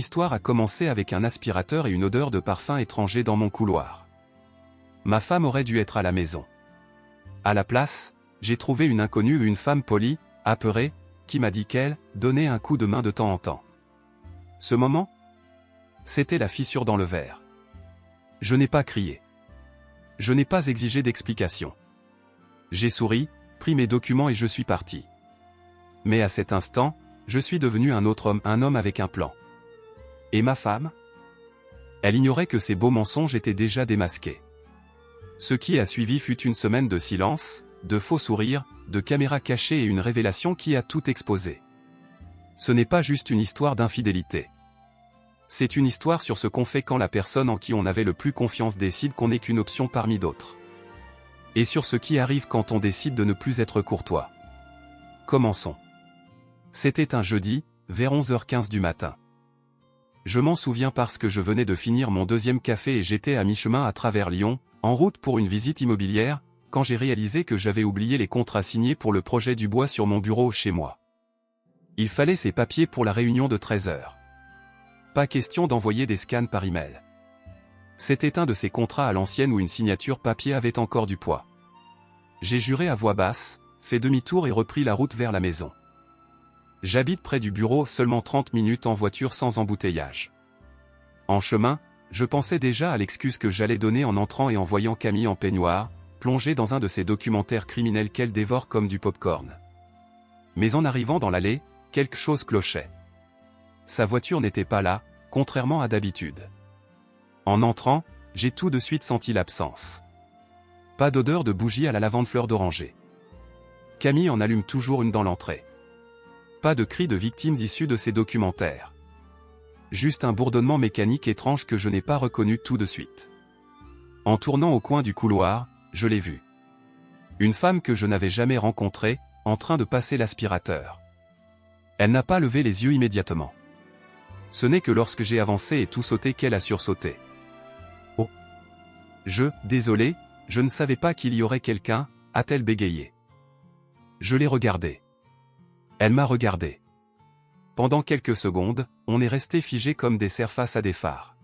histoire a commencé avec un aspirateur et une odeur de parfum étranger dans mon couloir. Ma femme aurait dû être à la maison. À la place, j'ai trouvé une inconnue, une femme polie, apeurée, qui m'a dit qu'elle donnait un coup de main de temps en temps. Ce moment, c'était la fissure dans le verre. Je n'ai pas crié. Je n'ai pas exigé d'explication. J'ai souri, pris mes documents et je suis parti. Mais à cet instant, je suis devenu un autre homme, un homme avec un plan. Et ma femme? Elle ignorait que ces beaux mensonges étaient déjà démasqués. Ce qui a suivi fut une semaine de silence, de faux sourires, de caméras cachées et une révélation qui a tout exposé. Ce n'est pas juste une histoire d'infidélité. C'est une histoire sur ce qu'on fait quand la personne en qui on avait le plus confiance décide qu'on n'est qu'une option parmi d'autres. Et sur ce qui arrive quand on décide de ne plus être courtois. Commençons. C'était un jeudi, vers 11h15 du matin. Je m'en souviens parce que je venais de finir mon deuxième café et j'étais à mi-chemin à travers Lyon, en route pour une visite immobilière, quand j'ai réalisé que j'avais oublié les contrats signés pour le projet du bois sur mon bureau chez moi. Il fallait ces papiers pour la réunion de 13h. Pas question d'envoyer des scans par email. C'était un de ces contrats à l'ancienne où une signature papier avait encore du poids. J'ai juré à voix basse, fait demi-tour et repris la route vers la maison. J'habite près du bureau, seulement 30 minutes en voiture sans embouteillage. En chemin, je pensais déjà à l'excuse que j'allais donner en entrant et en voyant Camille en peignoir, plongée dans un de ces documentaires criminels qu'elle dévore comme du pop-corn. Mais en arrivant dans l'allée, quelque chose clochait. Sa voiture n'était pas là, contrairement à d'habitude. En entrant, j'ai tout de suite senti l'absence. Pas d'odeur de bougie à la lavande fleur d'oranger. Camille en allume toujours une dans l'entrée. Pas de cris de victimes issus de ces documentaires. Juste un bourdonnement mécanique étrange que je n'ai pas reconnu tout de suite. En tournant au coin du couloir, je l'ai vue. Une femme que je n'avais jamais rencontrée, en train de passer l'aspirateur. Elle n'a pas levé les yeux immédiatement. Ce n'est que lorsque j'ai avancé et tout sauté qu'elle a sursauté. Oh! Désolé, je ne savais pas qu'il y aurait quelqu'un, a-t-elle bégayé. Je l'ai regardée. Elle m'a regardé. Pendant quelques secondes, on est resté figé comme des cerfs face à des phares.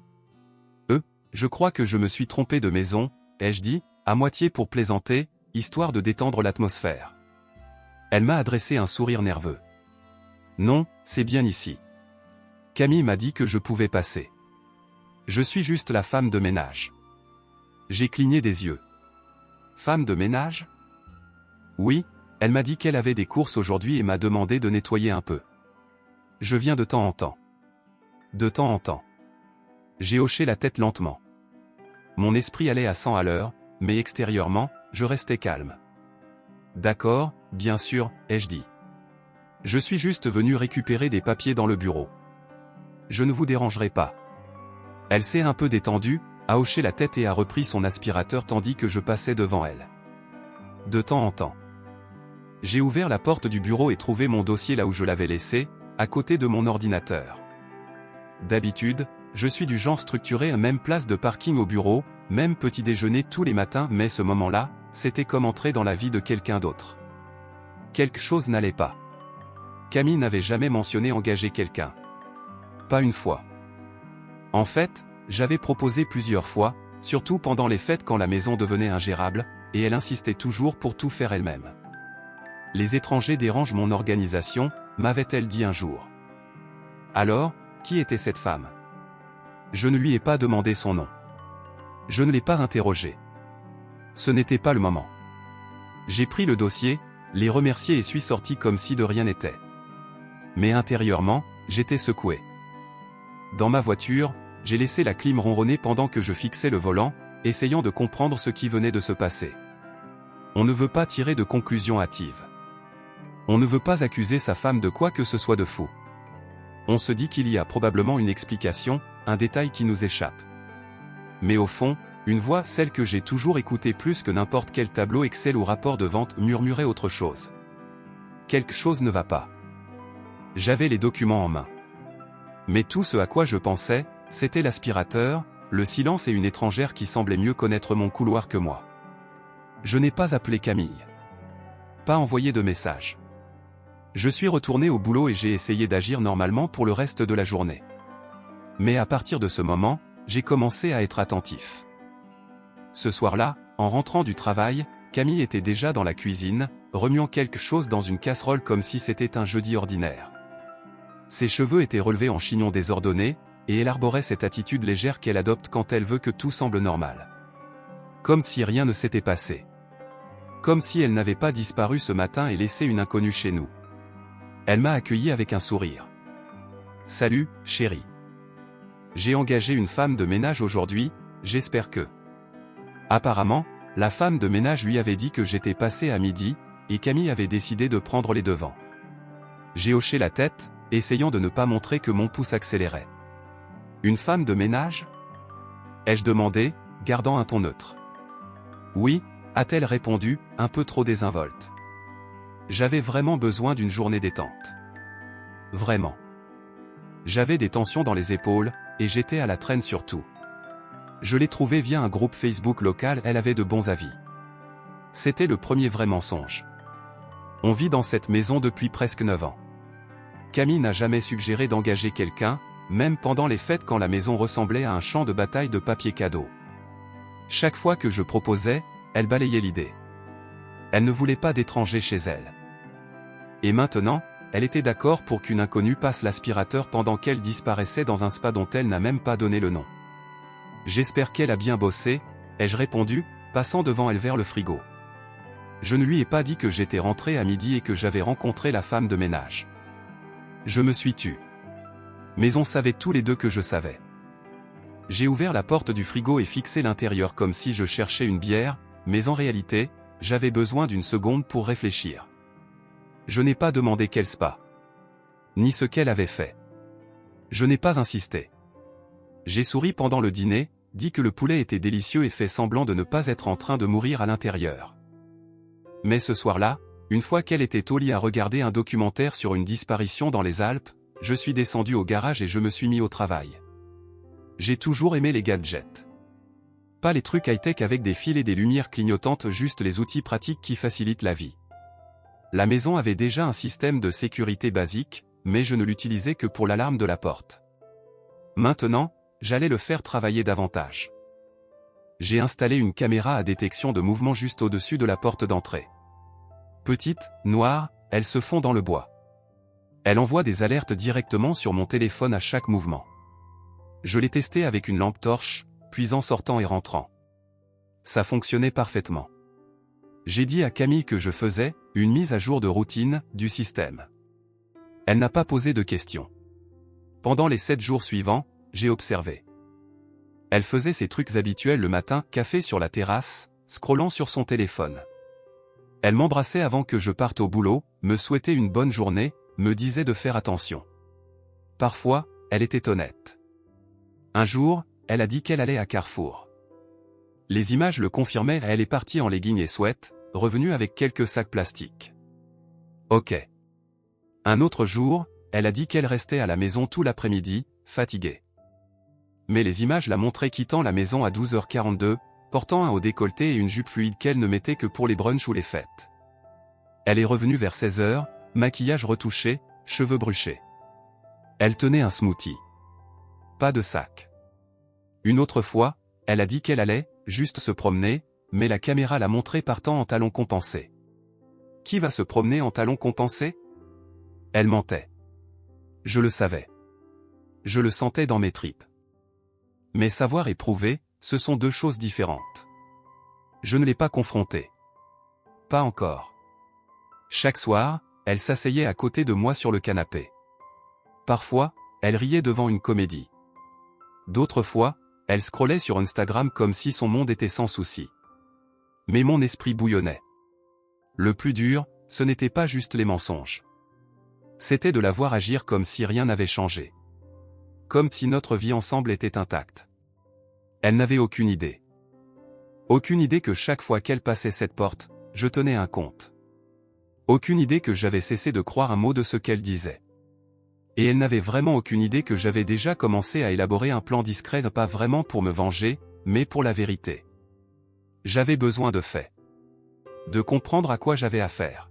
Je crois que je me suis trompé de maison, ai-je dit, à moitié pour plaisanter, histoire de détendre l'atmosphère. Elle m'a adressé un sourire nerveux. Non, c'est bien ici. Camille m'a dit que je pouvais passer. Je suis juste la femme de ménage. J'ai cligné des yeux. Femme de ménage? Oui, elle m'a dit qu'elle avait des courses aujourd'hui et m'a demandé de nettoyer un peu. Je viens de temps en temps. De temps en temps. J'ai hoché la tête lentement. Mon esprit allait à 100 à l'heure, mais extérieurement, je restais calme. D'accord, bien sûr, ai-je dit. Je suis juste venu récupérer des papiers dans le bureau. Je ne vous dérangerai pas. Elle s'est un peu détendue, a hoché la tête et a repris son aspirateur tandis que je passais devant elle. De temps en temps. J'ai ouvert la porte du bureau et trouvé mon dossier là où je l'avais laissé, à côté de mon ordinateur. D'habitude, je suis du genre structuré à même place de parking au bureau, même petit déjeuner tous les matins, mais ce moment-là, c'était comme entrer dans la vie de quelqu'un d'autre. Quelque chose n'allait pas. Camille n'avait jamais mentionné engager quelqu'un. Pas une fois. En fait, j'avais proposé plusieurs fois, surtout pendant les fêtes quand la maison devenait ingérable, et elle insistait toujours pour tout faire elle-même. Les étrangers dérangent mon organisation, m'avait-elle dit un jour. Alors, qui était cette femme? Je ne lui ai pas demandé son nom. Je ne l'ai pas interrogée. Ce n'était pas le moment. J'ai pris le dossier, l'ai remercié et suis sorti comme si de rien n'était. Mais intérieurement, j'étais secoué. Dans ma voiture, j'ai laissé la clim ronronner pendant que je fixais le volant, essayant de comprendre ce qui venait de se passer. On ne veut pas tirer de conclusions hâtives. On ne veut pas accuser sa femme de quoi que ce soit de fou. On se dit qu'il y a probablement une explication, un détail qui nous échappe. Mais au fond, une voix, celle que j'ai toujours écoutée plus que n'importe quel tableau Excel ou rapport de vente, murmurait autre chose. Quelque chose ne va pas. J'avais les documents en main. Mais tout ce à quoi je pensais, c'était l'aspirateur, le silence et une étrangère qui semblait mieux connaître mon couloir que moi. Je n'ai pas appelé Camille. Pas envoyé de message. Je suis retourné au boulot et j'ai essayé d'agir normalement pour le reste de la journée. Mais à partir de ce moment, j'ai commencé à être attentif. Ce soir-là, en rentrant du travail, Camille était déjà dans la cuisine, remuant quelque chose dans une casserole comme si c'était un jeudi ordinaire. Ses cheveux étaient relevés en chignon désordonné, et elle arborait cette attitude légère qu'elle adopte quand elle veut que tout semble normal. Comme si rien ne s'était passé. Comme si elle n'avait pas disparu ce matin et laissé une inconnue chez nous. Elle m'a accueilli avec un sourire. « Salut, chérie. J'ai engagé une femme de ménage aujourd'hui, j'espère que... » Apparemment, la femme de ménage lui avait dit que j'étais passé à midi, et Camille avait décidé de prendre les devants. J'ai hoché la tête, essayant de ne pas montrer que mon pouce accélérait. « Une femme de ménage ?» ai-je demandé, gardant un ton neutre. « Oui », a-t-elle répondu, un peu trop désinvolte. J'avais vraiment besoin d'une journée détente. Vraiment. J'avais des tensions dans les épaules, et j'étais à la traîne sur tout. Je l'ai trouvée via un groupe Facebook local, elle avait de bons avis. C'était le premier vrai mensonge. On vit dans cette maison depuis presque 9 ans. Camille n'a jamais suggéré d'engager quelqu'un, même pendant les fêtes quand la maison ressemblait à un champ de bataille de papier cadeau. Chaque fois que je proposais, elle balayait l'idée. Elle ne voulait pas d'étrangers chez elle. Et maintenant, elle était d'accord pour qu'une inconnue passe l'aspirateur pendant qu'elle disparaissait dans un spa dont elle n'a même pas donné le nom. J'espère qu'elle a bien bossé, ai-je répondu, passant devant elle vers le frigo. Je ne lui ai pas dit que j'étais rentré à midi et que j'avais rencontré la femme de ménage. Je me suis tu. Mais on savait tous les deux que je savais. J'ai ouvert la porte du frigo et fixé l'intérieur comme si je cherchais une bière, mais en réalité, j'avais besoin d'une seconde pour réfléchir. Je n'ai pas demandé quel spa. Ni ce qu'elle avait fait. Je n'ai pas insisté. J'ai souri pendant le dîner, dit que le poulet était délicieux et fait semblant de ne pas être en train de mourir à l'intérieur. Mais ce soir-là, une fois qu'elle était au lit à regarder un documentaire sur une disparition dans les Alpes, je suis descendu au garage et je me suis mis au travail. J'ai toujours aimé les gadgets. Pas les trucs high-tech avec des fils et des lumières clignotantes, juste les outils pratiques qui facilitent la vie. La maison avait déjà un système de sécurité basique, mais je ne l'utilisais que pour l'alarme de la porte. Maintenant, j'allais le faire travailler davantage. J'ai installé une caméra à détection de mouvement juste au-dessus de la porte d'entrée. Petite, noire, elle se fond dans le bois. Elle envoie des alertes directement sur mon téléphone à chaque mouvement. Je l'ai testé avec une lampe torche, puis en sortant et rentrant. Ça fonctionnait parfaitement. J'ai dit à Camille que je faisais une mise à jour de routine du système. Elle n'a pas posé de questions. Pendant les 7 jours suivants, j'ai observé. Elle faisait ses trucs habituels le matin, café sur la terrasse, scrollant sur son téléphone. Elle m'embrassait avant que je parte au boulot, me souhaitait une bonne journée, me disait de faire attention. Parfois, elle était honnête. Un jour, elle a dit qu'elle allait à Carrefour. Les images le confirmaient, elle est partie en leggings et sweat, revenue avec quelques sacs plastiques. Ok. Un autre jour, elle a dit qu'elle restait à la maison tout l'après-midi, fatiguée. Mais les images la montraient quittant la maison à 12h42, portant un haut décolleté et une jupe fluide qu'elle ne mettait que pour les brunchs ou les fêtes. Elle est revenue vers 16h, maquillage retouché, cheveux bruchés. Elle tenait un smoothie. Pas de sac. Une autre fois, elle a dit qu'elle allait juste se promener, mais la caméra l'a montrée partant en talons compensés. Qui va se promener en talons compensés? Elle mentait. Je le savais. Je le sentais dans mes tripes. Mais savoir et prouver, ce sont deux choses différentes. Je ne l'ai pas confrontée. Pas encore. Chaque soir, elle s'asseyait à côté de moi sur le canapé. Parfois, elle riait devant une comédie. D'autres fois, elle scrollait sur Instagram comme si son monde était sans souci. Mais mon esprit bouillonnait. Le plus dur, ce n'était pas juste les mensonges. C'était de la voir agir comme si rien n'avait changé. Comme si notre vie ensemble était intacte. Elle n'avait aucune idée. Aucune idée que chaque fois qu'elle passait cette porte, je tenais un compte. Aucune idée que j'avais cessé de croire un mot de ce qu'elle disait. Et elle n'avait vraiment aucune idée que j'avais déjà commencé à élaborer un plan discret, pas vraiment pour me venger, mais pour la vérité. J'avais besoin de faits. De comprendre à quoi j'avais affaire.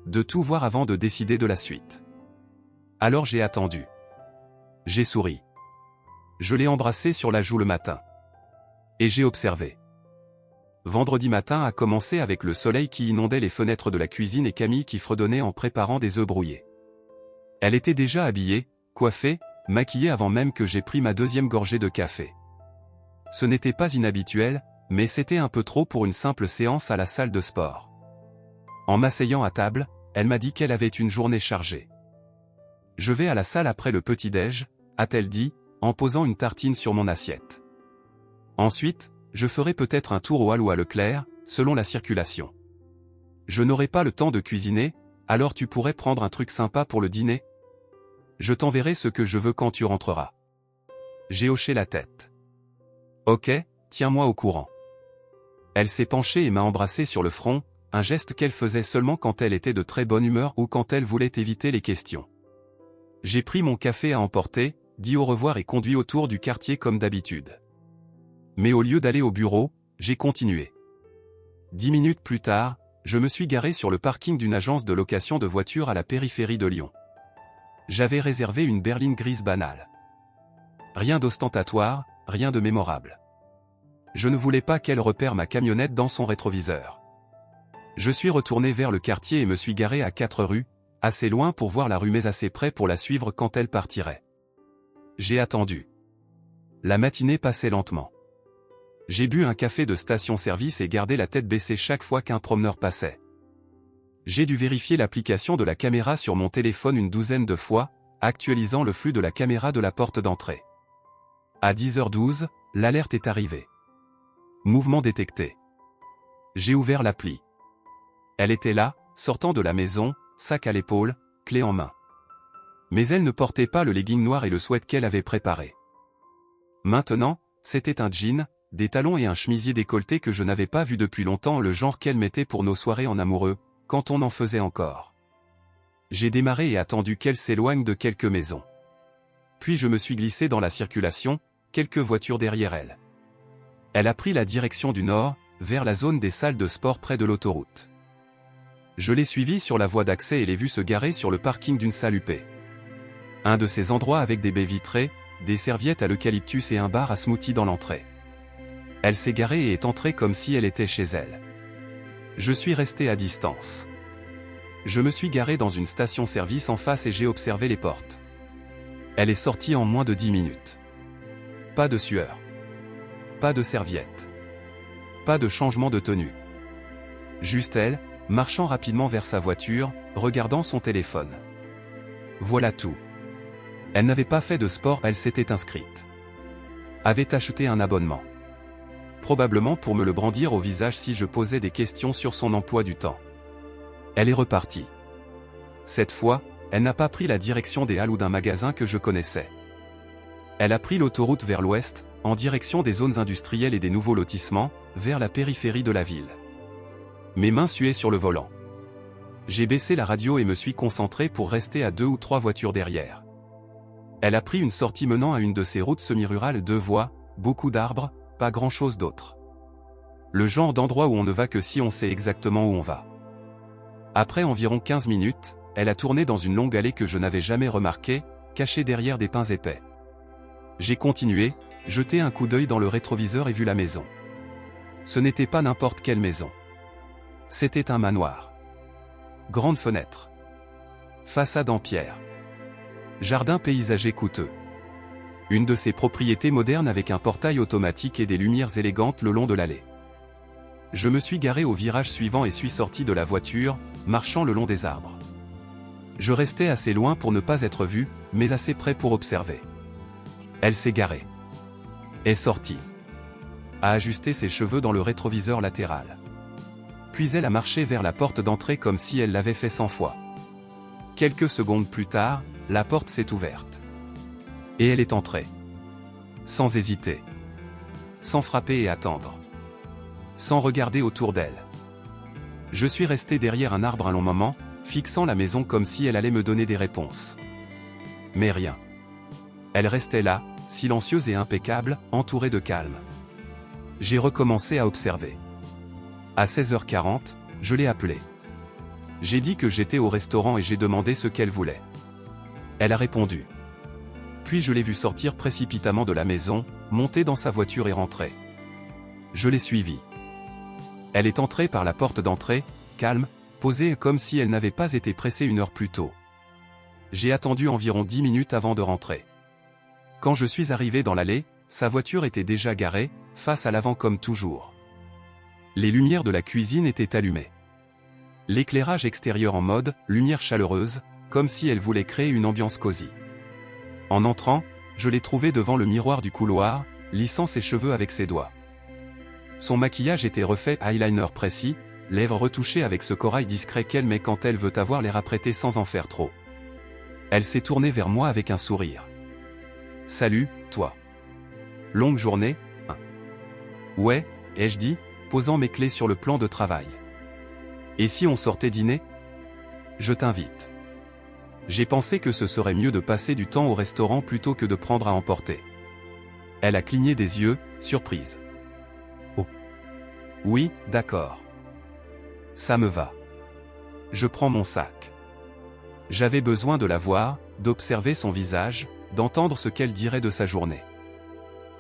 De tout voir avant de décider de la suite. Alors j'ai attendu. J'ai souri. Je l'ai embrassée sur la joue le matin. Et j'ai observé. Vendredi matin a commencé avec le soleil qui inondait les fenêtres de la cuisine et Camille qui fredonnait en préparant des œufs brouillés. Elle était déjà habillée, coiffée, maquillée avant même que j'aie pris ma deuxième gorgée de café. Ce n'était pas inhabituel, mais c'était un peu trop pour une simple séance à la salle de sport. En m'asseyant à table, elle m'a dit qu'elle avait une journée chargée. Je vais à la salle après le petit-déj, a-t-elle dit, en posant une tartine sur mon assiette. Ensuite, je ferai peut-être un tour au Hall ou à Leclerc, selon la circulation. Je n'aurai pas le temps de cuisiner, alors tu pourrais prendre un truc sympa pour le dîner? Je t'enverrai ce que je veux quand tu rentreras. J'ai hoché la tête. Ok, tiens-moi au courant. Elle s'est penchée et m'a embrassé sur le front, un geste qu'elle faisait seulement quand elle était de très bonne humeur ou quand elle voulait éviter les questions. J'ai pris mon café à emporter, dit au revoir et conduit autour du quartier comme d'habitude. Mais au lieu d'aller au bureau, j'ai continué. 10 minutes plus tard, je me suis garé sur le parking d'une agence de location de voitures à la périphérie de Lyon. J'avais réservé une berline grise banale. Rien d'ostentatoire, rien de mémorable. Je ne voulais pas qu'elle repère ma camionnette dans son rétroviseur. Je suis retourné vers le quartier et me suis garé à 4 rues, assez loin pour voir la rue mais assez près pour la suivre quand elle partirait. J'ai attendu. La matinée passait lentement. J'ai bu un café de station-service et gardé la tête baissée chaque fois qu'un promeneur passait. J'ai dû vérifier l'application de la caméra sur mon téléphone une douzaine de fois, actualisant le flux de la caméra de la porte d'entrée. À 10h12, l'alerte est arrivée. Mouvement détecté. J'ai ouvert l'appli. Elle était là, sortant de la maison, sac à l'épaule, clé en main. Mais elle ne portait pas le legging noir et le sweat qu'elle avait préparé. Maintenant, c'était un jean, des talons et un chemisier décolleté que je n'avais pas vu depuis longtemps, le genre qu'elle mettait pour nos soirées en amoureux, quand on en faisait encore. J'ai démarré et attendu qu'elle s'éloigne de quelques maisons. Puis je me suis glissé dans la circulation, quelques voitures derrière elle. Elle a pris la direction du nord, vers la zone des salles de sport près de l'autoroute. Je l'ai suivie sur la voie d'accès et l'ai vue se garer sur le parking d'une salle UP. Un de ces endroits avec des baies vitrées, des serviettes à l'eucalyptus et un bar à smoothie dans l'entrée. Elle s'est garée et est entrée comme si elle était chez elle. Je suis resté à distance. Je me suis garé dans une station-service en face et j'ai observé les portes. Elle est sortie en moins de 10 minutes. Pas de sueur. Pas de serviette. Pas de changement de tenue. Juste elle, marchant rapidement vers sa voiture, regardant son téléphone. Voilà tout. Elle n'avait pas fait de sport, elle s'était inscrite. Avait acheté un abonnement. Probablement pour me le brandir au visage si je posais des questions sur son emploi du temps. Elle est repartie. Cette fois, elle n'a pas pris la direction des halles ou d'un magasin que je connaissais. Elle a pris l'autoroute vers l'ouest, en direction des zones industrielles et des nouveaux lotissements, vers la périphérie de la ville. Mes mains suaient sur le volant. J'ai baissé la radio et me suis concentré pour rester à 2 ou 3 voitures derrière. Elle a pris une sortie menant à une de ces routes semi-rurales 2 voies, beaucoup d'arbres, pas grand-chose d'autre. Le genre d'endroit où on ne va que si on sait exactement où on va. Après environ 15 minutes, elle a tourné dans une longue allée que je n'avais jamais remarquée, cachée derrière des pins épais. J'ai continué, jeté un coup d'œil dans le rétroviseur et vu la maison. Ce n'était pas n'importe quelle maison. C'était un manoir. Grande fenêtre. Façade en pierre. Jardin paysager coûteux. Une de ces propriétés modernes avec un portail automatique et des lumières élégantes le long de l'allée. Je me suis garé au virage suivant et suis sorti de la voiture, marchant le long des arbres. Je restais assez loin pour ne pas être vu, mais assez près pour observer. Elle s'est garée. Est sortie. A ajusté ses cheveux dans le rétroviseur latéral. Puis elle a marché vers la porte d'entrée comme si elle l'avait fait 100 fois. Quelques secondes plus tard, la porte s'est ouverte. Et elle est entrée. Sans hésiter. Sans frapper et attendre. Sans regarder autour d'elle. Je suis resté derrière un arbre un long moment, fixant la maison comme si elle allait me donner des réponses. Mais rien. Elle restait là, silencieuse et impeccable, entourée de calme. J'ai recommencé à observer. À 16h40, je l'ai appelée. J'ai dit que j'étais au restaurant et j'ai demandé ce qu'elle voulait. Elle a répondu. Puis je l'ai vu sortir précipitamment de la maison, monter dans sa voiture et rentrer. Je l'ai suivie. Elle est entrée par la porte d'entrée, calme, posée comme si elle n'avait pas été pressée une heure plus tôt. J'ai attendu environ 10 minutes avant de rentrer. Quand je suis arrivé dans l'allée, sa voiture était déjà garée, face à l'avant comme toujours. Les lumières de la cuisine étaient allumées. L'éclairage extérieur en mode lumière chaleureuse, comme si elle voulait créer une ambiance cosy. En entrant, je l'ai trouvée devant le miroir du couloir, lissant ses cheveux avec ses doigts. Son maquillage était refait, eyeliner précis, lèvres retouchées avec ce corail discret qu'elle met quand elle veut avoir l'air apprêté sans en faire trop. Elle s'est tournée vers moi avec un sourire. « Salut, toi. Longue journée, hein ?»« Ouais, » ai-je dit, posant mes clés sur le plan de travail. « Et si on sortait dîner ? Je t'invite. » J'ai pensé que ce serait mieux de passer du temps au restaurant plutôt que de prendre à emporter. Elle a cligné des yeux, surprise. « Oh. Oui, d'accord. Ça me va. » Je prends mon sac. J'avais besoin de la voir, d'observer son visage, d'entendre ce qu'elle dirait de sa journée.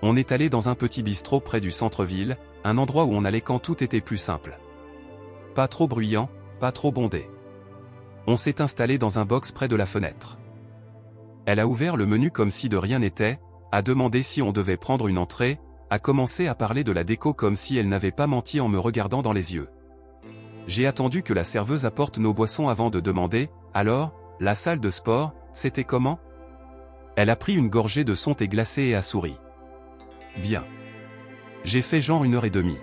On est allé dans un petit bistrot près du centre-ville, un endroit où on allait quand tout était plus simple. Pas trop bruyant, pas trop bondé. On s'est installé dans un box près de la fenêtre. Elle a ouvert le menu comme si de rien n'était, a demandé si on devait prendre une entrée, a commencé à parler de la déco comme si elle n'avait pas menti en me regardant dans les yeux. J'ai attendu que la serveuse apporte nos boissons avant de demander, alors, la salle de sport, c'était comment ? Elle a pris une gorgée de son thé glacé et a souri. Bien. J'ai fait genre 1h30.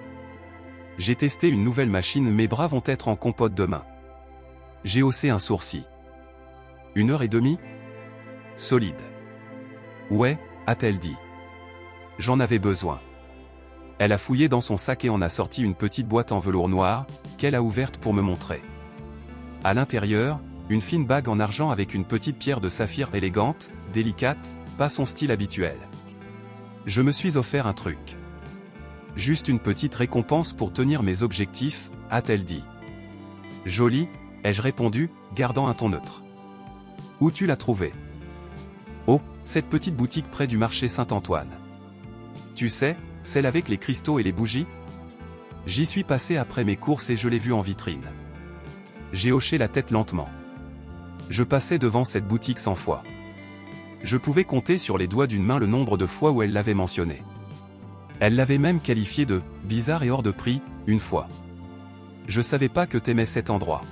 J'ai testé une nouvelle machine, mes bras vont être en compote demain. J'ai haussé un sourcil. 1h30 ? Solide. Ouais, a-t-elle dit. J'en avais besoin. Elle a fouillé dans son sac et en a sorti une petite boîte en velours noir, qu'elle a ouverte pour me montrer. À l'intérieur, une fine bague en argent avec une petite pierre de saphir élégante, délicate, pas son style habituel. Je me suis offert un truc. Juste une petite récompense pour tenir mes objectifs, a-t-elle dit. Joli, ai-je répondu, gardant un ton neutre. Où tu l'as trouvée ? Oh, cette petite boutique près du marché Saint-Antoine. Tu sais, celle avec les cristaux et les bougies ? J'y suis passé après mes courses et je l'ai vue en vitrine. J'ai hoché la tête lentement. Je passais devant cette boutique 100 fois. Je pouvais compter sur les doigts d'une main le nombre de fois où elle l'avait mentionné. Elle l'avait même qualifié de « bizarre et hors de prix » une fois. Je savais pas que t'aimais cet endroit.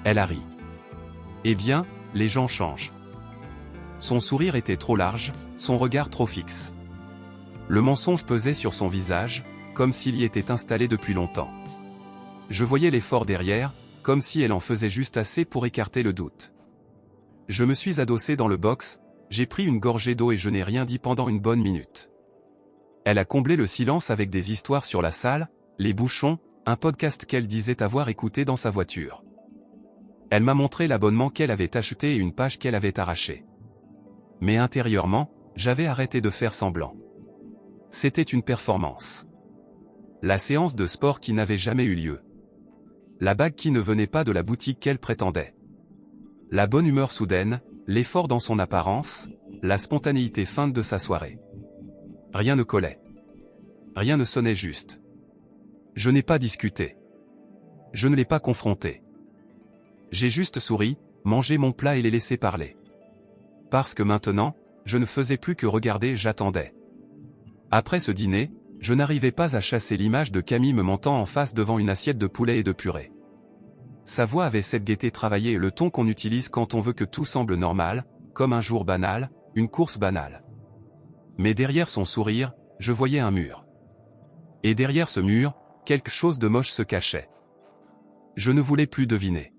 Elle a ri. Eh bien, les gens changent. Son sourire était trop large, son regard trop fixe. Le mensonge pesait sur son visage, comme s'il y était installé depuis longtemps. Je voyais l'effort derrière, comme si elle en faisait juste assez pour écarter le doute. Je me suis adossé dans le box, j'ai pris une gorgée d'eau et je n'ai rien dit pendant une bonne minute. Elle a comblé le silence avec des histoires sur la salle, les bouchons, un podcast qu'elle disait avoir écouté dans sa voiture. Elle m'a montré l'abonnement qu'elle avait acheté et une page qu'elle avait arrachée. Mais intérieurement, j'avais arrêté de faire semblant. C'était une performance. La séance de sport qui n'avait jamais eu lieu. La bague qui ne venait pas de la boutique qu'elle prétendait. La bonne humeur soudaine, l'effort dans son apparence, la spontanéité feinte de sa soirée. Rien ne collait. Rien ne sonnait juste. Je n'ai pas discuté. Je ne l'ai pas confronté. J'ai juste souri, mangé mon plat et les laissé parler. Parce que maintenant, je ne faisais plus que regarder, j'attendais. Après ce dîner, je n'arrivais pas à chasser l'image de Camille me mentant en face devant une assiette de poulet et de purée. Sa voix avait cette gaieté travaillée et le ton qu'on utilise quand on veut que tout semble normal, comme un jour banal, une course banale. Mais derrière son sourire, je voyais un mur. Et derrière ce mur, quelque chose de moche se cachait. Je ne voulais plus deviner.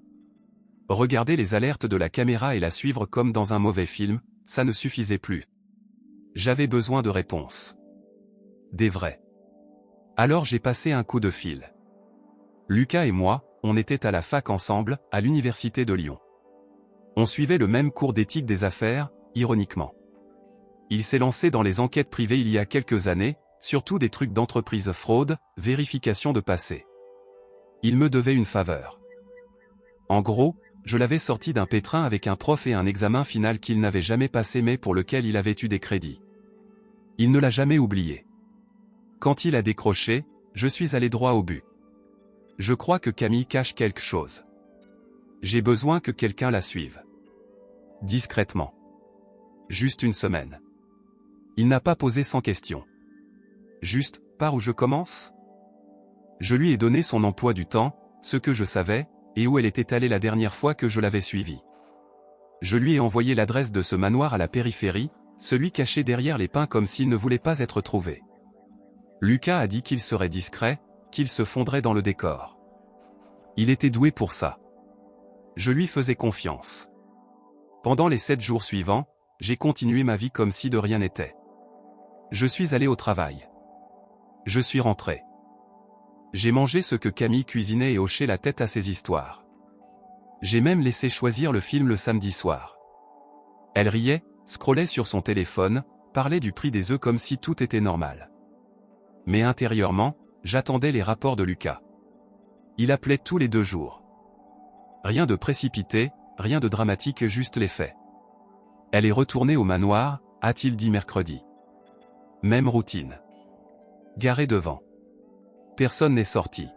Regarder les alertes de la caméra et la suivre comme dans un mauvais film, ça ne suffisait plus. J'avais besoin de réponses. Des vrais. Alors j'ai passé un coup de fil. Lucas et moi, on était à la fac ensemble, à l'université de Lyon. On suivait le même cours d'éthique des affaires, ironiquement. Il s'est lancé dans les enquêtes privées il y a quelques années, surtout des trucs d'entreprise fraude, vérification de passé. Il me devait une faveur. En gros, Je l'avais sorti d'un pétrin avec un prof et un examen final qu'il n'avait jamais passé mais pour lequel il avait eu des crédits. Il ne l'a jamais oublié. Quand il a décroché, je suis allé droit au but. Je crois que Camille cache quelque chose. J'ai besoin que quelqu'un la suive. Discrètement. Juste une semaine. Il n'a pas posé 100 questions. Juste, par où je commence? Je lui ai donné son emploi du temps, ce que je savais, et où elle était allée la dernière fois que je l'avais suivie. Je lui ai envoyé l'adresse de ce manoir à la périphérie, celui caché derrière les pins comme s'il ne voulait pas être trouvé. Lucas a dit qu'il serait discret, qu'il se fondrait dans le décor. Il était doué pour ça. Je lui faisais confiance. Pendant les 7 jours suivants, j'ai continué ma vie comme si de rien n'était. Je suis allé au travail. Je suis rentré. J'ai mangé ce que Camille cuisinait et hoché la tête à ses histoires. J'ai même laissé choisir le film le samedi soir. Elle riait, scrollait sur son téléphone, parlait du prix des œufs comme si tout était normal. Mais intérieurement, j'attendais les rapports de Lucas. Il appelait tous les 2 jours. Rien de précipité, rien de dramatique, juste les faits. Elle est retournée au manoir, a-t-il dit mercredi. Même routine. Garée devant. Personne n'est sorti.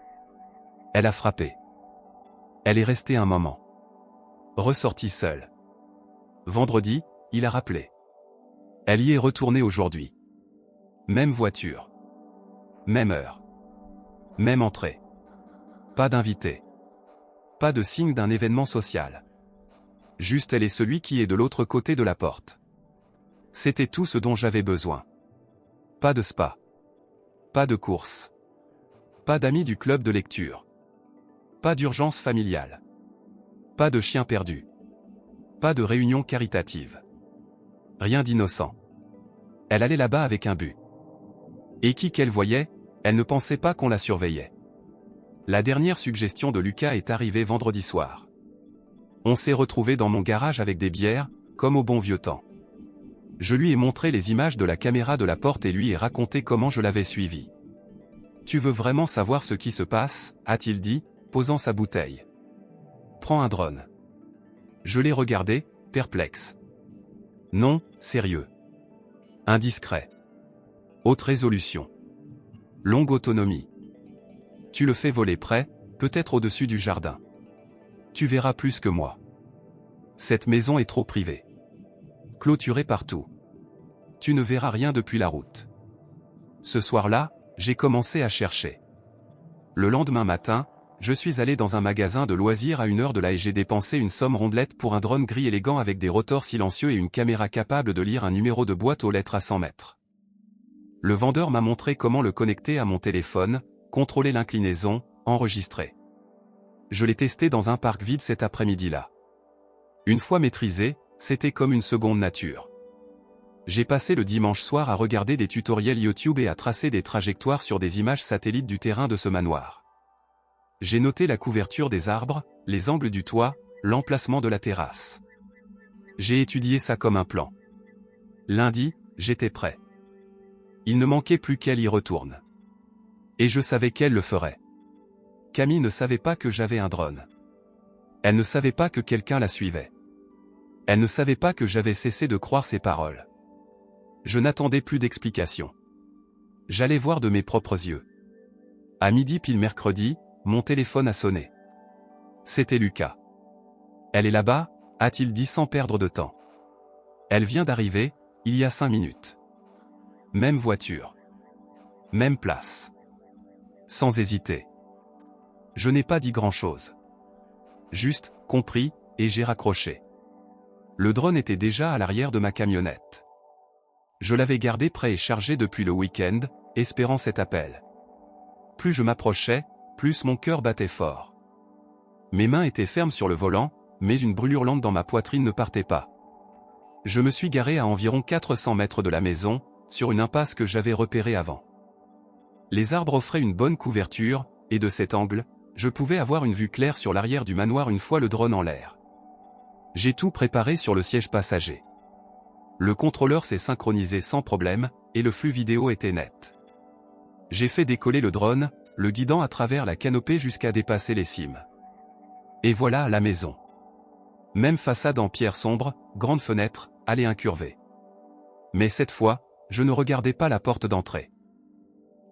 Elle a frappé. Elle est restée un moment. Ressortie seule. Vendredi, il a rappelé. Elle y est retournée aujourd'hui. Même voiture. Même heure. Même entrée. Pas d'invité. Pas de signe d'un événement social. Juste elle est celui qui est de l'autre côté de la porte. C'était tout ce dont j'avais besoin. Pas de spa. Pas de course. Pas d'amis du club de lecture. Pas d'urgence familiale. Pas de chien perdu. Pas de réunion caritative. Rien d'innocent. Elle allait là-bas avec un but. Et qui qu'elle voyait, elle ne pensait pas qu'on la surveillait. La dernière suggestion de Lucas est arrivée vendredi soir. On s'est retrouvés dans mon garage avec des bières, comme au bon vieux temps. Je lui ai montré les images de la caméra de la porte et lui ai raconté comment je l'avais suivi. « Tu veux vraiment savoir ce qui se passe ?» a-t-il dit, posant sa bouteille. « Prends un drone. » Je l'ai regardé, perplexe. « Non, sérieux. Indiscret. Haute résolution. Longue autonomie. Tu le fais voler près, peut-être au-dessus du jardin. Tu verras plus que moi. Cette maison est trop privée. Clôturée partout. Tu ne verras rien depuis la route. » Ce soir-là, j'ai commencé à chercher. Le lendemain matin, je suis allé dans un magasin de loisirs à 1 heure de là et j'ai dépensé une somme rondelette pour un drone gris élégant avec des rotors silencieux et une caméra capable de lire un numéro de boîte aux lettres à 100 mètres. Le vendeur m'a montré comment le connecter à mon téléphone, contrôler l'inclinaison, enregistrer. Je l'ai testé dans un parc vide cet après-midi-là. Une fois maîtrisé, c'était comme une seconde nature. J'ai passé le dimanche soir à regarder des tutoriels YouTube et à tracer des trajectoires sur des images satellites du terrain de ce manoir. J'ai noté la couverture des arbres, les angles du toit, l'emplacement de la terrasse. J'ai étudié ça comme un plan. Lundi, j'étais prêt. Il ne manquait plus qu'elle y retourne. Et je savais qu'elle le ferait. Camille ne savait pas que j'avais un drone. Elle ne savait pas que quelqu'un la suivait. Elle ne savait pas que j'avais cessé de croire ses paroles. Je n'attendais plus d'explications. J'allais voir de mes propres yeux. À midi pile mercredi, mon téléphone a sonné. C'était Lucas. « Elle est là-bas » a-t-il dit sans perdre de temps. Elle vient d'arriver, il y a 5 minutes. Même voiture. Même place. Sans hésiter. Je n'ai pas dit grand-chose. Juste, compris, et j'ai raccroché. Le drone était déjà à l'arrière de ma camionnette. Je l'avais gardé prêt et chargé depuis le week-end, espérant cet appel. Plus je m'approchais, plus mon cœur battait fort. Mes mains étaient fermes sur le volant, mais une brûlure lente dans ma poitrine ne partait pas. Je me suis garé à environ 400 mètres de la maison, sur une impasse que j'avais repérée avant. Les arbres offraient une bonne couverture, et de cet angle, je pouvais avoir une vue claire sur l'arrière du manoir une fois le drone en l'air. J'ai tout préparé sur le siège passager. Le contrôleur s'est synchronisé sans problème, et le flux vidéo était net. J'ai fait décoller le drone, le guidant à travers la canopée jusqu'à dépasser les cimes. Et voilà à la maison. Même façade en pierre sombre, grande fenêtre, allée incurvée. Mais cette fois, je ne regardais pas la porte d'entrée.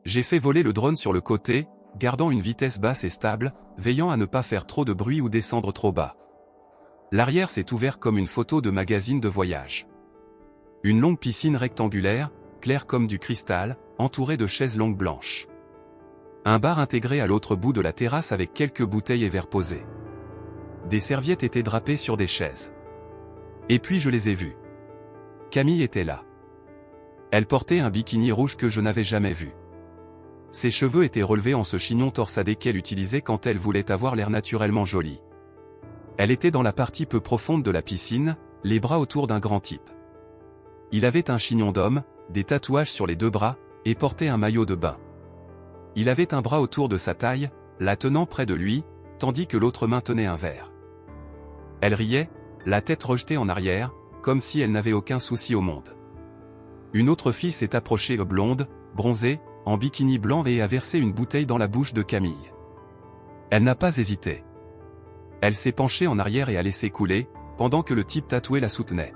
J'ai fait voler le drone sur le côté, gardant une vitesse basse et stable, veillant à ne pas faire trop de bruit ou descendre trop bas. L'arrière s'est ouvert comme une photo de magazine de voyage. Une longue piscine rectangulaire, claire comme du cristal, entourée de chaises longues blanches. Un bar intégré à l'autre bout de la terrasse avec quelques bouteilles et verres posés. Des serviettes étaient drapées sur des chaises. Et puis je les ai vues. Camille était là. Elle portait un bikini rouge que je n'avais jamais vu. Ses cheveux étaient relevés en ce chignon torsadé qu'elle utilisait quand elle voulait avoir l'air naturellement jolie. Elle était dans la partie peu profonde de la piscine, les bras autour d'un grand type. Il avait un chignon d'homme, des tatouages sur les deux bras, et portait un maillot de bain. Il avait un bras autour de sa taille, la tenant près de lui, tandis que l'autre main tenait un verre. Elle riait, la tête rejetée en arrière, comme si elle n'avait aucun souci au monde. Une autre fille s'est approchée, blonde, bronzée, en bikini blanc et a versé une bouteille dans la bouche de Camille. Elle n'a pas hésité. Elle s'est penchée en arrière et a laissé couler, pendant que le type tatoué la soutenait.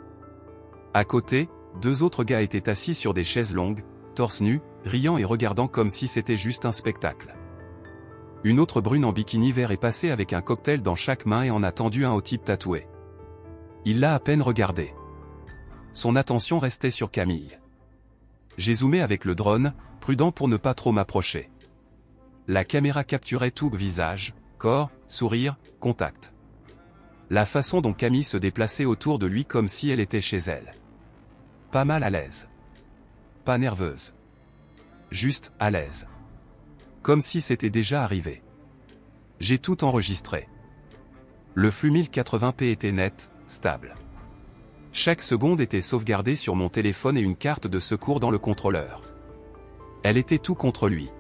À côté, 2 autres gars étaient assis sur des chaises longues, torse nu, riant et regardant comme si c'était juste un spectacle. Une autre brune en bikini vert est passée avec un cocktail dans chaque main et en a tendu un au type tatoué. Il l'a à peine regardé. Son attention restait sur Camille. J'ai zoomé avec le drone, prudent pour ne pas trop m'approcher. La caméra capturait tout, visage, corps, sourire, contact. La façon dont Camille se déplaçait autour de lui comme si elle était chez elle. Pas mal à l'aise. Pas nerveuse. Juste à l'aise. Comme si c'était déjà arrivé. J'ai tout enregistré. Le flux 1080p était net, stable. Chaque seconde était sauvegardée sur mon téléphone et une carte de secours dans le contrôleur. Elle était tout contre lui.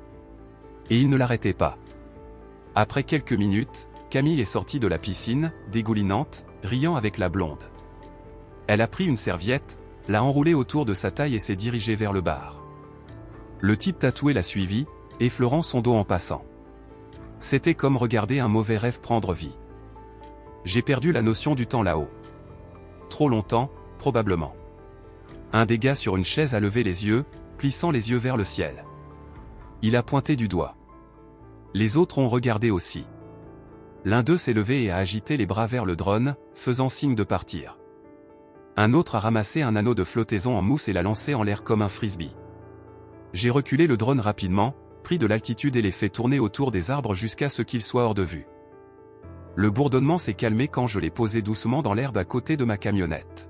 Et il ne l'arrêtait pas. Après quelques minutes, Camille est sortie de la piscine, dégoulinante, riant avec la blonde. Elle a pris une serviette, l'a enroulée autour de sa taille et s'est dirigée vers le bar. Le type tatoué l'a suivi, effleurant son dos en passant. C'était comme regarder un mauvais rêve prendre vie. J'ai perdu la notion du temps là-haut. Trop longtemps, probablement. Un des gars sur une chaise a levé les yeux, plissant les yeux vers le ciel. Il a pointé du doigt. Les autres ont regardé aussi. L'un d'eux s'est levé et a agité les bras vers le drone, faisant signe de partir. Un autre a ramassé un anneau de flottaison en mousse et l'a lancé en l'air comme un frisbee. J'ai reculé le drone rapidement, pris de l'altitude et l'ai fait tourner autour des arbres jusqu'à ce qu'il soit hors de vue. Le bourdonnement s'est calmé quand je l'ai posé doucement dans l'herbe à côté de ma camionnette.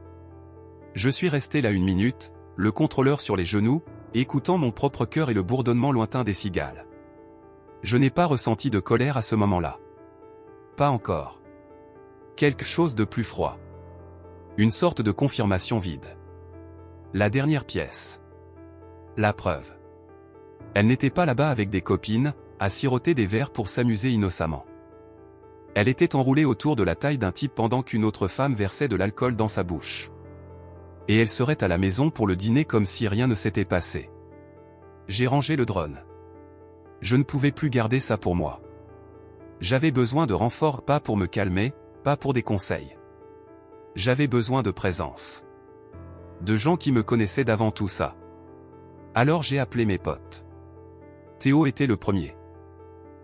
Je suis resté là 1 minute, le contrôleur sur les genoux, écoutant mon propre cœur et le bourdonnement lointain des cigales. Je n'ai pas ressenti de colère à ce moment-là. Pas encore. Quelque chose de plus froid. Une sorte de confirmation vide. La dernière pièce. La preuve. Elle n'était pas là-bas avec des copines, à siroter des verres pour s'amuser innocemment. Elle était enroulée autour de la taille d'un type pendant qu'une autre femme versait de l'alcool dans sa bouche. Et elle serait à la maison pour le dîner comme si rien ne s'était passé. J'ai rangé le drone. Je ne pouvais plus garder ça pour moi. J'avais besoin de renfort, pas pour me calmer, pas pour des conseils. J'avais besoin de présence. De gens qui me connaissaient d'avant tout ça. Alors j'ai appelé mes potes. Théo était le premier.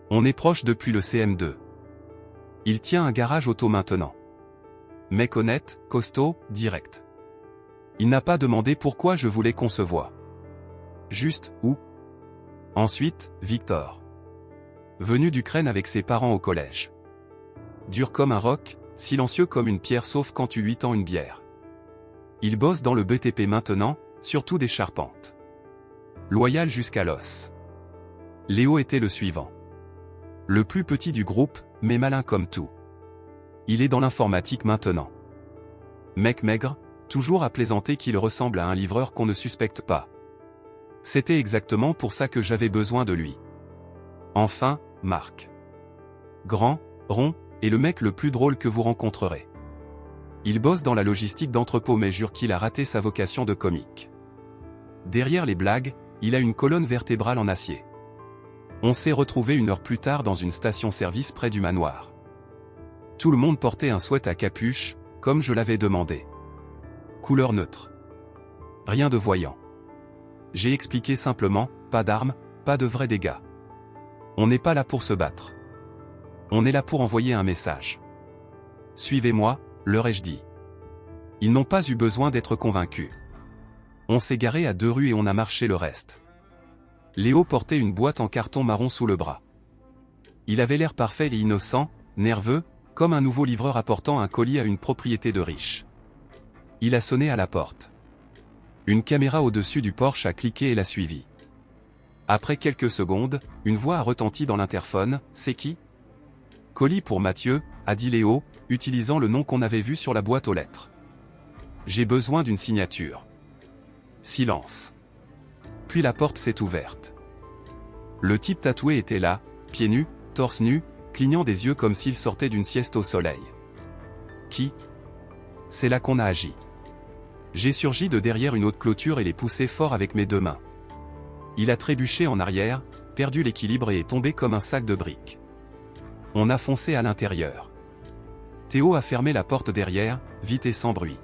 On est proche depuis le CM2. Il tient un garage auto maintenant. Mec honnête, costaud, direct. Il n'a pas demandé pourquoi je voulais qu'on se voie. Juste, où? Ensuite, Victor. Venu d'Ukraine avec ses parents au collège. Dur comme un roc, silencieux comme une pierre sauf quand tu lui tends une bière. Il bosse dans le BTP maintenant, surtout des charpentes. Loyal jusqu'à l'os. Léo était le suivant. Le plus petit du groupe, mais malin comme tout. Il est dans l'informatique maintenant. Mec maigre, toujours à plaisanter qu'il ressemble à un livreur qu'on ne suspecte pas. C'était exactement pour ça que j'avais besoin de lui. Enfin, Marc. Grand, rond, et le mec le plus drôle que vous rencontrerez. Il bosse dans la logistique d'entrepôt mais jure qu'il a raté sa vocation de comique. Derrière les blagues, il a une colonne vertébrale en acier. On s'est retrouvés 1 heure plus tard dans une station-service près du manoir. Tout le monde portait un sweat à capuche, comme je l'avais demandé. Couleur neutre. Rien de voyant. J'ai expliqué simplement, pas d'armes, pas de vrais dégâts. On n'est pas là pour se battre. On est là pour envoyer un message. Suivez-moi, leur ai-je dit. Ils n'ont pas eu besoin d'être convaincus. On s'est garé à 2 rues et on a marché le reste. Léo portait une boîte en carton marron sous le bras. Il avait l'air parfait et innocent, nerveux, comme un nouveau livreur apportant un colis à une propriété de riche. Il a sonné à la porte. Une caméra au-dessus du porche a cliqué et l'a suivi. Après quelques secondes, une voix a retenti dans l'interphone. « C'est qui ?»« Colis pour Mathieu », a dit Léo, utilisant le nom qu'on avait vu sur la boîte aux lettres. « J'ai besoin d'une signature. » Silence. Puis la porte s'est ouverte. Le type tatoué était là, pieds nus, torse nu, clignant des yeux comme s'il sortait d'une sieste au soleil. Qui ? C'est là qu'on a agi. J'ai surgi de derrière une haute clôture et l'ai poussé fort avec mes 2 mains. Il a trébuché en arrière, perdu l'équilibre et est tombé comme un sac de briques. On a foncé à l'intérieur. Théo a fermé la porte derrière, vite et sans bruit.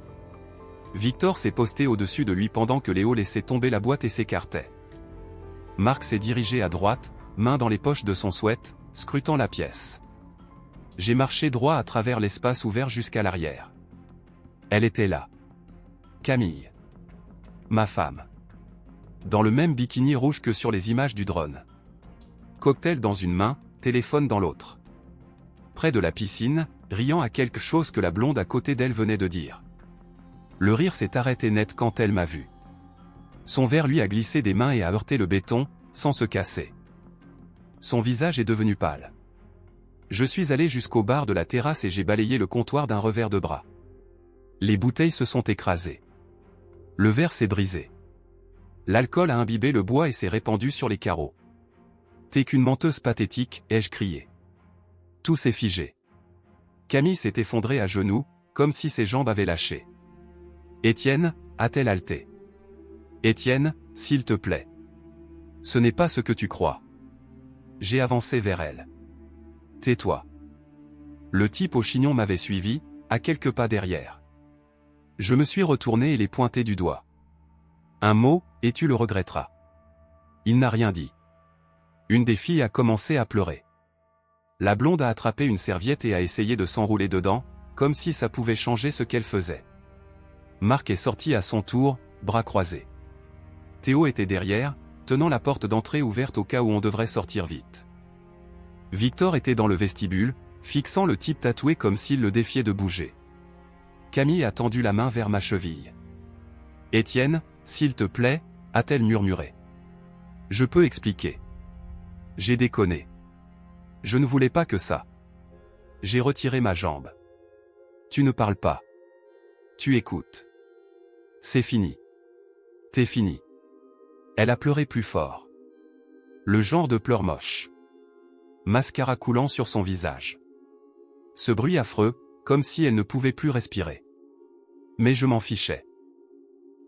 Victor s'est posté au-dessus de lui pendant que Léo laissait tomber la boîte et s'écartait. Marc s'est dirigé à droite, main dans les poches de son sweat, scrutant la pièce. J'ai marché droit à travers l'espace ouvert jusqu'à l'arrière. Elle était là. Camille. Ma femme. Dans le même bikini rouge que sur les images du drone. Cocktail dans une main, téléphone dans l'autre. Près de la piscine, riant à quelque chose que la blonde à côté d'elle venait de dire. Le rire s'est arrêté net quand elle m'a vu. Son verre lui a glissé des mains et a heurté le béton, sans se casser. Son visage est devenu pâle. Je suis allé jusqu'au bar de la terrasse et j'ai balayé le comptoir d'un revers de bras. Les bouteilles se sont écrasées. Le verre s'est brisé. L'alcool a imbibé le bois et s'est répandu sur les carreaux. « T'es qu'une menteuse pathétique », ai-je crié. Tout s'est figé. Camille s'est effondrée à genoux, comme si ses jambes avaient lâché. « Étienne » a-t-elle haleté. « Étienne, s'il te plaît. Ce n'est pas ce que tu crois. » J'ai avancé vers elle. « Tais-toi. » Le type au chignon m'avait suivi, à quelques pas derrière. Je me suis retourné et l'ai pointé du doigt. Un mot, et tu le regretteras. Il n'a rien dit. Une des filles a commencé à pleurer. La blonde a attrapé une serviette et a essayé de s'enrouler dedans, comme si ça pouvait changer ce qu'elle faisait. Marc est sorti à son tour, bras croisés. Théo était derrière, tenant la porte d'entrée ouverte au cas où on devrait sortir vite. Victor était dans le vestibule, fixant le type tatoué comme s'il le défiait de bouger. Camille a tendu la main vers ma cheville. « Étienne, s'il te plaît » a-t-elle murmuré. « Je peux expliquer. J'ai déconné. Je ne voulais pas que ça. » J'ai retiré ma jambe. « Tu ne parles pas. Tu écoutes. C'est fini. T'es fini. » Elle a pleuré plus fort. Le genre de pleurs moche. Mascara coulant sur son visage. Ce bruit affreux, comme si elle ne pouvait plus respirer. Mais je m'en fichais.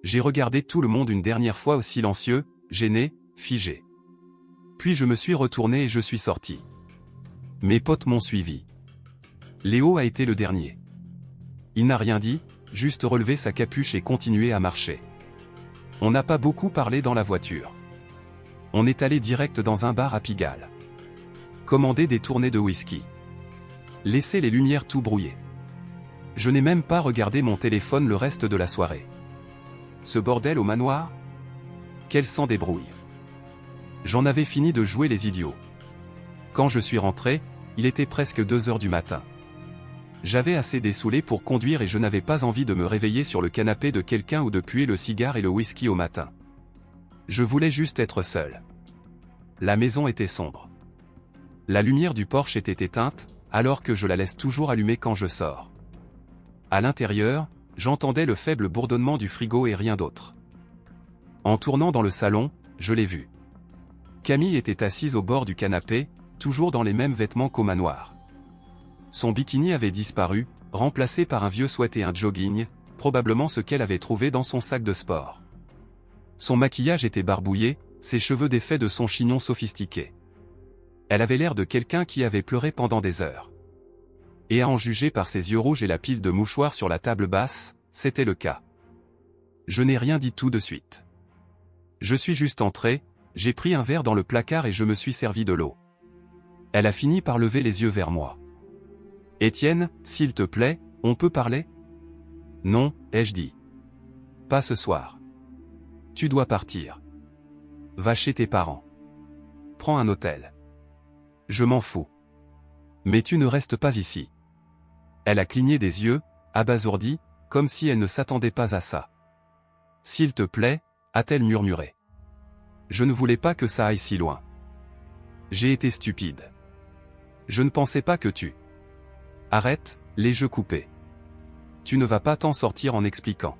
J'ai regardé tout le monde une dernière fois au silencieux, gêné, figé. Puis je me suis retourné et je suis sorti. Mes potes m'ont suivi. Léo a été le dernier. Il n'a rien dit, juste relevé sa capuche et continué à marcher. On n'a pas beaucoup parlé dans la voiture. On est allé direct dans un bar à Pigalle. Commander des tournées de whisky. Laisser les lumières tout brouillées. Je n'ai même pas regardé mon téléphone le reste de la soirée. Ce bordel au manoir ? Qu'elle s'en débrouille. J'en avais fini de jouer les idiots. Quand je suis rentré, il était presque 2 heures du matin. J'avais assez dessoulé pour conduire et je n'avais pas envie de me réveiller sur le canapé de quelqu'un ou de puer le cigare et le whisky au matin. Je voulais juste être seul. La maison était sombre. La lumière du porche était éteinte, alors que je la laisse toujours allumée quand je sors. À l'intérieur, j'entendais le faible bourdonnement du frigo et rien d'autre. En tournant dans le salon, je l'ai vue. Camille était assise au bord du canapé, toujours dans les mêmes vêtements qu'au manoir. Son bikini avait disparu, remplacé par un vieux sweat et un jogging, probablement ce qu'elle avait trouvé dans son sac de sport. Son maquillage était barbouillé, ses cheveux défaits de son chignon sophistiqué. Elle avait l'air de quelqu'un qui avait pleuré pendant des heures. Et à en juger par ses yeux rouges et la pile de mouchoirs sur la table basse, c'était le cas. Je n'ai rien dit tout de suite. Je suis juste entré, j'ai pris un verre dans le placard et je me suis servi de l'eau. Elle a fini par lever les yeux vers moi. « Étienne, s'il te plaît, on peut parler ?»« Non, ai-je dit. Pas ce soir. Tu dois partir. Va chez tes parents. Prends un hôtel. Je m'en fous. Mais tu ne restes pas ici. » Elle a cligné des yeux, abasourdie, comme si elle ne s'attendait pas à ça. « S'il te plaît » a-t-elle murmuré. Je ne voulais pas que ça aille si loin. J'ai été stupide. Je ne pensais pas que tu... Arrête, les jeux coupés. Tu ne vas pas t'en sortir en expliquant.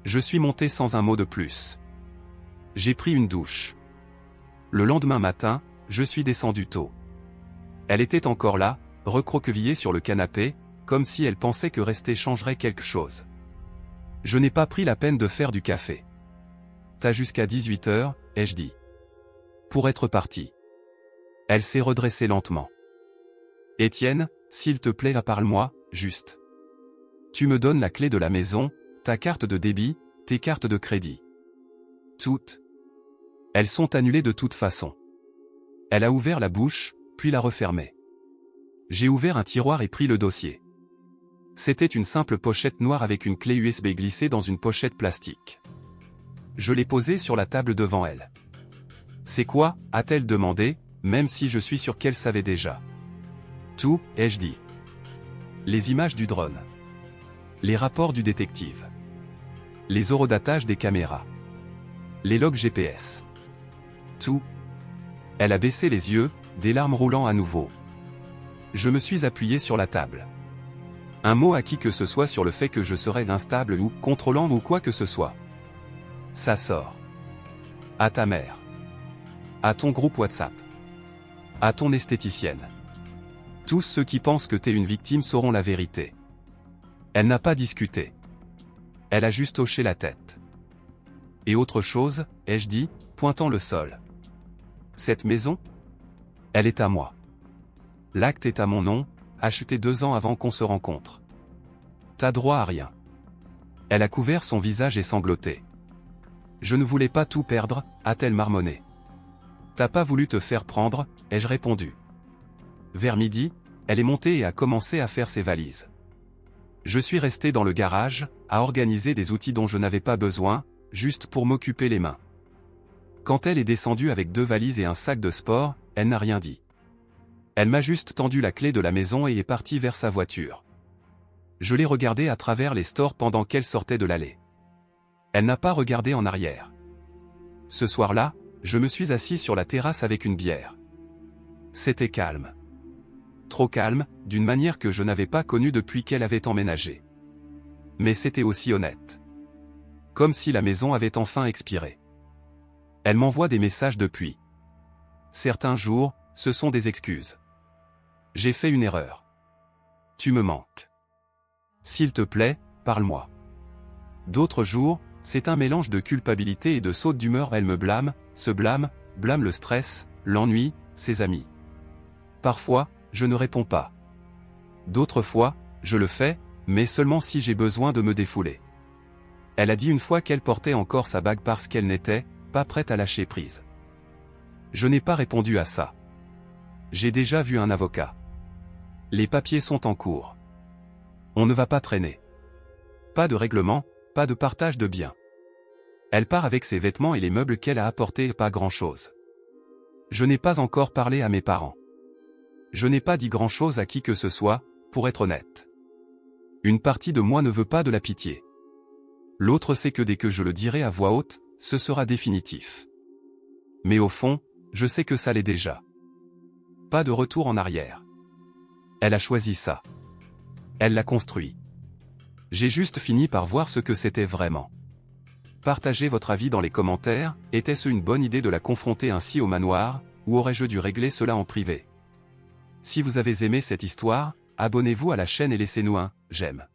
Je suis monté sans un mot de plus. J'ai pris une douche. Le lendemain matin, je suis descendu tôt. Elle était encore là, recroquevillée sur le canapé, comme si elle pensait que rester changerait quelque chose. Je n'ai pas pris la peine de faire du café. T'as jusqu'à 18 h, ai-je dit. Pour être parti. Elle s'est redressée lentement. Étienne, s'il te plaît, parle-moi, juste. Tu me donnes la clé de la maison, ta carte de débit, tes cartes de crédit. Toutes. Elles sont annulées de toute façon. Elle a ouvert la bouche, puis l'a refermée. J'ai ouvert un tiroir et pris le dossier. C'était une simple pochette noire avec une clé USB glissée dans une pochette plastique. Je l'ai posée sur la table devant elle. « C'est quoi ?» a-t-elle demandé, même si je suis sûr qu'elle savait déjà. « Tout, ai-je dit. Les images du drone. Les rapports du détective. Les horodatages des caméras. Les logs GPS. Tout. » Elle a baissé les yeux, des larmes roulant à nouveau. Je me suis appuyé sur la table. Un mot à qui que ce soit sur le fait que je serais instable ou contrôlant ou quoi que ce soit. Ça sort. À ta mère. À ton groupe WhatsApp. À ton esthéticienne. Tous ceux qui pensent que t'es une victime sauront la vérité. Elle n'a pas discuté. Elle a juste hoché la tête. Et autre chose, ai-je dit, pointant le sol. Cette maison? Elle est à moi. L'acte est à mon nom, acheté 2 ans avant qu'on se rencontre. T'as droit à rien. Elle a couvert son visage et sangloté. Je ne voulais pas tout perdre, a-t-elle marmonné. T'as pas voulu te faire prendre, ai-je répondu. Vers midi, elle est montée et a commencé à faire ses valises. Je suis resté dans le garage, à organiser des outils dont je n'avais pas besoin, juste pour m'occuper les mains. Quand elle est descendue avec 2 valises et un sac de sport, elle n'a rien dit. Elle m'a juste tendu la clé de la maison et est partie vers sa voiture. Je l'ai regardée à travers les stores pendant qu'elle sortait de l'allée. Elle n'a pas regardé en arrière. Ce soir-là, je me suis assis sur la terrasse avec une bière. C'était calme. Trop calme, d'une manière que je n'avais pas connue depuis qu'elle avait emménagé. Mais c'était aussi honnête. Comme si la maison avait enfin expiré. Elle m'envoie des messages depuis. Certains jours, ce sont des excuses. J'ai fait une erreur. Tu me manques. S'il te plaît, parle-moi. D'autres jours, c'est un mélange de culpabilité et de saute d'humeur. Elle me blâme, se blâme, blâme le stress, l'ennui, ses amis. Parfois, je ne réponds pas. D'autres fois, je le fais, mais seulement si j'ai besoin de me défouler. Elle a dit une fois qu'elle portait encore sa bague parce qu'elle n'était pas prête à lâcher prise. Je n'ai pas répondu à ça. J'ai déjà vu un avocat. Les papiers sont en cours. On ne va pas traîner. Pas de règlement, pas de partage de biens. Elle part avec ses vêtements et les meubles qu'elle a apportés, pas grand-chose. Je n'ai pas encore parlé à mes parents. Je n'ai pas dit grand-chose à qui que ce soit, pour être honnête. Une partie de moi ne veut pas de la pitié. L'autre sait que dès que je le dirai à voix haute, ce sera définitif. Mais au fond, je sais que ça l'est déjà. Pas de retour en arrière. Elle a choisi ça. Elle l'a construit. J'ai juste fini par voir ce que c'était vraiment. Partagez votre avis dans les commentaires, était-ce une bonne idée de la confronter ainsi au manoir, ou aurais-je dû régler cela en privé? Si vous avez aimé cette histoire, abonnez-vous à la chaîne et laissez-nous un « j'aime ».